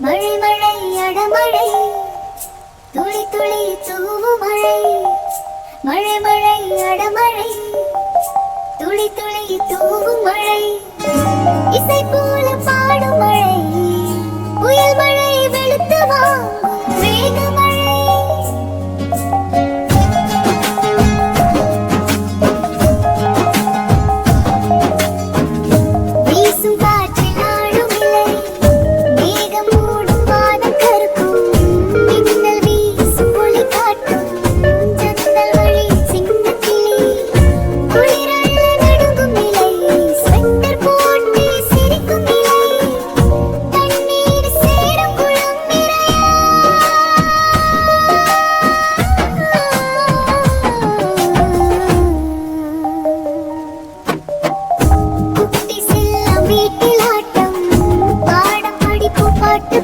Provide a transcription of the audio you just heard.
மழை மழை அடமழை துளி துளி தூவும் மழை மழை மழை அடமழை துளி துளி தூவும் மழை இசை போல பாடும் மழை புயல் மழை வெளுத்து வாங்கும் வேக மழை வீசும் காற்றில் ஆடும் இலை மேகம் மூடும் வானம் கருக்கும் மின்னல் வீசும் ஒளி காட்டும் ஜன்னல் வழி சின்னக்கிளி குளிரல்ல நடுங்கும் நிலை ஸ்வெட்டர் போட்டு சிரிக்கும் நிலை தண்ணீர் சேரும் குளம் குட்டி செல்லம் வீட்டில் ஆட்டம் பாடம் படிப்பு பாட்டு